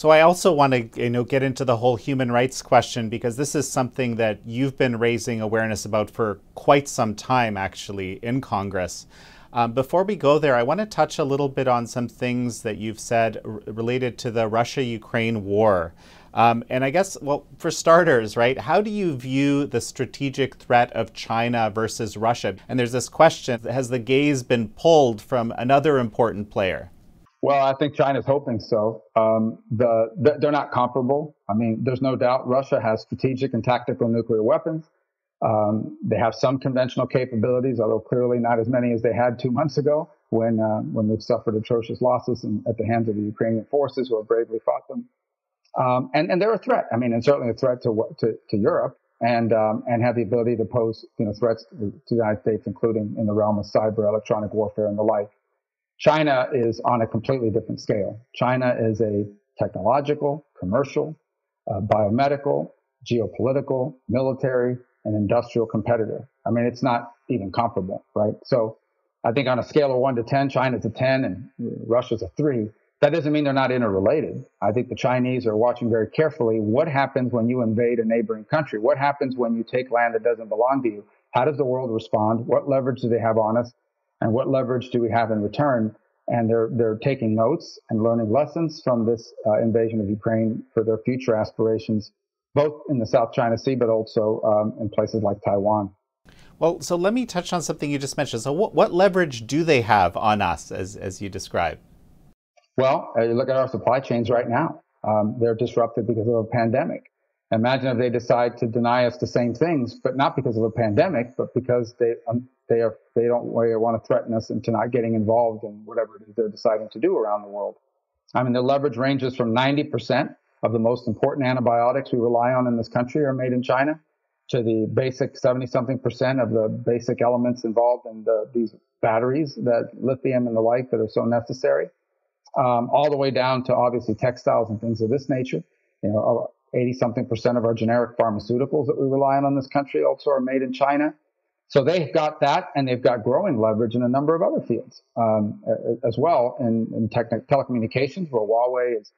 So I also want to, get into the whole human rights question, because this is something that you've been raising awareness about for quite some time, actually, in Congress. Before we go there, I want to touch a little bit on some things that you've said related to the Russia-Ukraine war. And I guess, well, for starters, right, how do you view the strategic threat of China versus Russia? And there's this question, has the gaze been pulled from another important player? Well, I think China's hoping so. They're not comparable. I mean, there's no doubt Russia has strategic and tactical nuclear weapons. They have some conventional capabilities, although clearly not as many as they had 2 months ago when they've suffered atrocious losses at the hands of the Ukrainian forces who have bravely fought them. And they're a threat. I mean, and certainly a threat to Europe, and have the ability to pose threats to the United States, including in the realm of cyber, electronic warfare, and the like. China is on a completely different scale. China is a technological, commercial, biomedical, geopolitical, military, and industrial competitor. I mean, it's not even comparable, right? So I think on a scale of 1 to 10, China's a 10 and Russia's a 3. That doesn't mean they're not interrelated. I think the Chinese are watching very carefully what happens when you invade a neighboring country. What happens when you take land that doesn't belong to you? How does the world respond? What leverage do they have on us? And what leverage do we have in return? And they're taking notes and learning lessons from this invasion of Ukraine for their future aspirations, both in the South China Sea, but also in places like Taiwan. Well, so let me touch on something you just mentioned. So what leverage do they have on us, as you described? Well, you look at our supply chains right now. They're disrupted because of a pandemic. Imagine if they decide to deny us the same things, but not because of a pandemic, but because they don't want to threaten us into not getting involved in whatever it is they're deciding to do around the world. I mean, the leverage ranges from 90% of the most important antibiotics we rely on in this country are made in China, to the basic 70-something% of the basic elements involved in these batteries, that lithium and the like, that are so necessary, all the way down to obviously textiles and things of this nature. 80-something% of our generic pharmaceuticals that we rely on in this country also are made in China. So they've got that, and they've got growing leverage in a number of other fields as well, in telecommunications, where Huawei is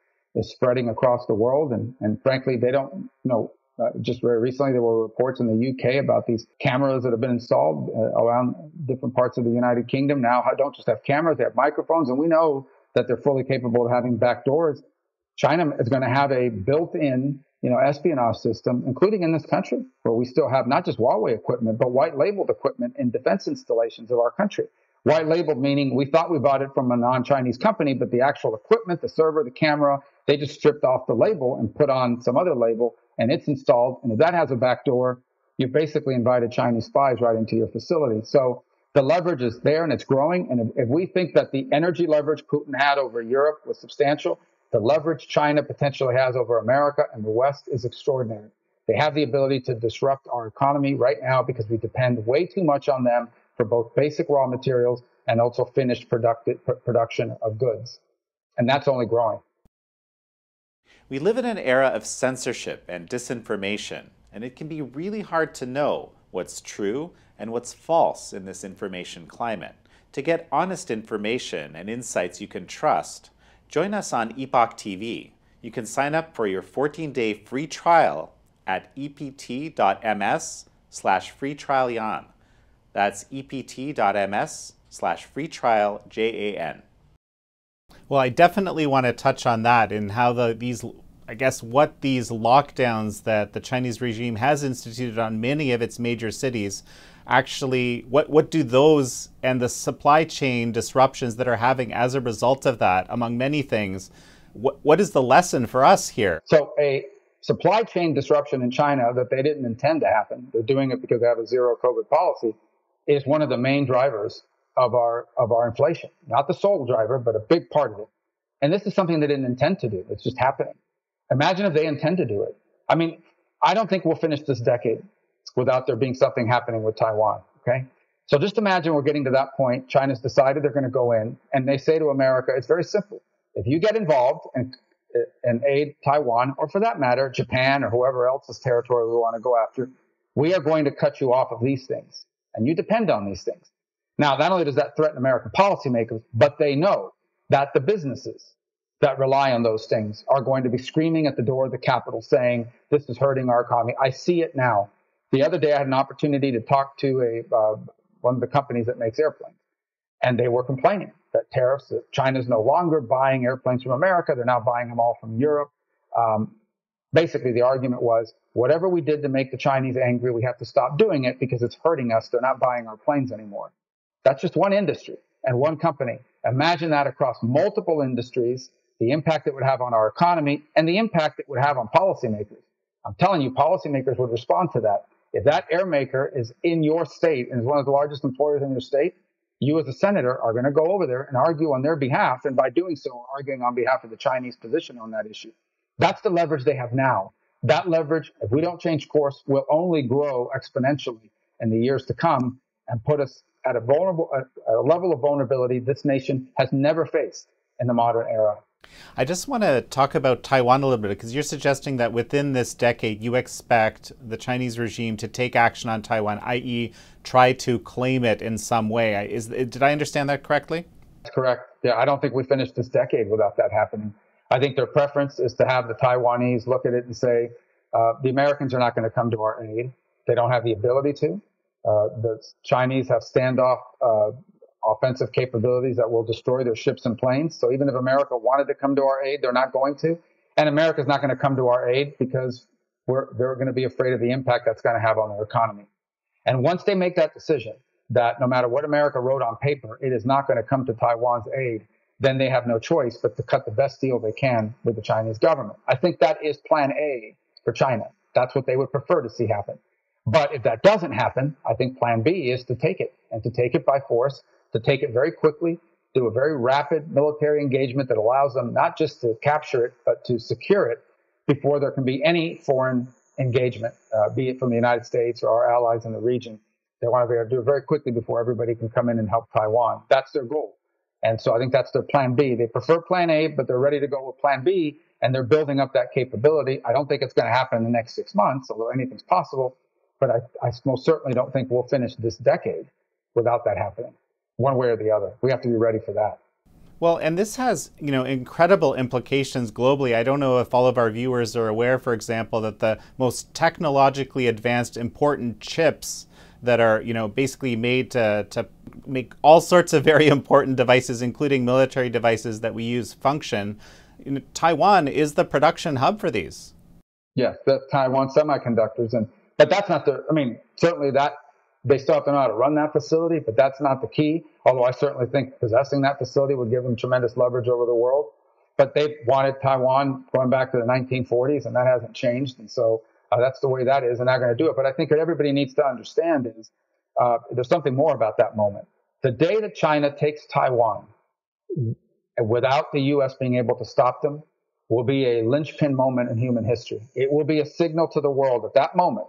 spreading across the world. And frankly, they don't know. Just very recently, there were reports in the UK about these cameras that have been installed around different parts of the United Kingdom. Now, don't just have cameras, they have microphones, and we know that they're fully capable of having back doors. China is going to have a built-in, espionage system, including in this country, where we still have not just Huawei equipment, but white-labeled equipment in defense installations of our country. White-labeled meaning we thought we bought it from a non-Chinese company, but the actual equipment, the server, the camera, they just stripped off the label and put on some other label, and it's installed. And if that has a back door, you've basically invited Chinese spies right into your facility. So the leverage is there, and it's growing. And if we think that the energy leverage Putin had over Europe was substantial, the leverage China potentially has over America and the West is extraordinary. They have the ability to disrupt our economy right now because we depend way too much on them for both basic raw materials and also finished production of goods. And that's only growing. We live in an era of censorship and disinformation, and it can be really hard to know what's true and what's false in this information climate. To get honest information and insights you can trust, join us on Epoch TV. You can sign up for your 14-day free trial at ept.ms/free trial Jan. That's ept.ms/free trial JAN. Well, I definitely want to touch on that and how what these lockdowns that the Chinese regime has instituted on many of its major cities, actually, what do those and the supply chain disruptions that are having as a result of that, among many things, what is the lesson for us here? So a supply chain disruption in China that they didn't intend to happen, they're doing it because they have a zero COVID policy, is one of the main drivers of our inflation. Not the sole driver, but a big part of it. And this is something they didn't intend to do. It's just happening. Imagine if they intend to do it. I mean, I don't think we'll finish this decade without there being something happening with Taiwan, okay? So just imagine we're getting to that point. China's decided they're going to go in, and they say to America, it's very simple. If you get involved and aid Taiwan, or for that matter, Japan or whoever else's territory we want to go after, we are going to cut you off of these things. And you depend on these things. Now, not only does that threaten American policymakers, but they know that the businesses that rely on those things are going to be screaming at the door of the Capitol saying, this is hurting our economy. I see it now. The other day, I had an opportunity to talk to one of the companies that makes airplanes, and they were complaining that tariffs, that China's no longer buying airplanes from America. They're now buying them all from Europe. Basically, the argument was, whatever we did to make the Chinese angry, we have to stop doing it because it's hurting us. They're not buying our planes anymore. That's just one industry and one company. Imagine that across multiple industries, the impact it would have on our economy and the impact it would have on policymakers. I'm telling you, policymakers would respond to that. If that airmaker is in your state and is one of the largest employers in your state, you as a senator are going to go over there and argue on their behalf. And by doing so, arguing on behalf of the Chinese position on that issue. That's the leverage they have now. That leverage, if we don't change course, will only grow exponentially in the years to come and put us at a level of vulnerability this nation has never faced in the modern era. I just want to talk about Taiwan a little bit, because you're suggesting that within this decade, you expect the Chinese regime to take action on Taiwan, i.e. try to claim it in some way. Did I understand that correctly? That's correct. Yeah, I don't think we finished this decade without that happening. I think their preference is to have the Taiwanese look at it and say, the Americans are not going to come to our aid. They don't have the ability to. The Chinese have standoff offensive capabilities that will destroy their ships and planes. So even if America wanted to come to our aid, they're not going to. And America's not going to come to our aid because they're going to be afraid of the impact that's going to have on their economy. And once they make that decision, that no matter what America wrote on paper, it is not going to come to Taiwan's aid, then they have no choice but to cut the best deal they can with the Chinese government. I think that is plan A for China. That's what they would prefer to see happen. But if that doesn't happen, I think plan B is to take it, and to take it by force, to take it very quickly, do a very rapid military engagement that allows them not just to capture it, but to secure it before there can be any foreign engagement, be it from the United States or our allies in the region. They want to be able to do it very quickly before everybody can come in and help Taiwan. That's their goal. And so I think that's their plan B. They prefer plan A, but they're ready to go with plan B, and they're building up that capability. I don't think it's going to happen in the next 6 months, although anything's possible. But I most certainly don't think we'll finish this decade without that happening, one way or the other. We have to be ready for that. Well, and this has, incredible implications globally. I don't know if all of our viewers are aware, for example, that the most technologically advanced important chips that are, basically made to make all sorts of very important devices, including military devices that we use, function. Taiwan is the production hub for these. Yes, that's Taiwan Semiconductors. But that's not certainly that they still have to know how to run that facility, but that's not the key. Although I certainly think possessing that facility would give them tremendous leverage over the world. But they wanted Taiwan going back to the 1940s, and that hasn't changed. And so that's the way that is, and they're going to do it. But I think what everybody needs to understand is there's something more about that moment. The day that China takes Taiwan, without the U.S. being able to stop them, will be a linchpin moment in human history. It will be a signal to the world at that moment.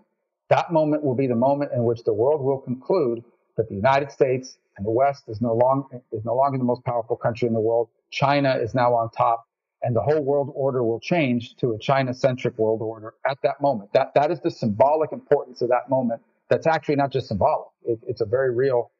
That moment will be the moment in which the world will conclude that the United States and the West is no longer the most powerful country in the world. China is now on top, and the whole world order will change to a China-centric world order at that moment. That is the symbolic importance of that moment. That's actually not just symbolic. It's a very real,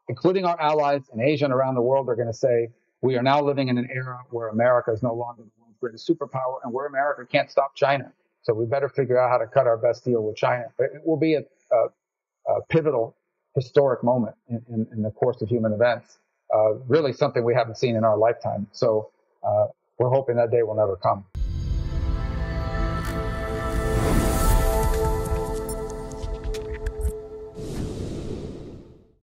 including our allies in Asia and around the world are going to say, we are now living in an era where America is no longer the world's greatest superpower and where America can't stop China. So we better figure out how to cut our best deal with China. But it will be a pivotal, historic moment in the course of human events. Really something we haven't seen in our lifetime. So we're hoping that day will never come.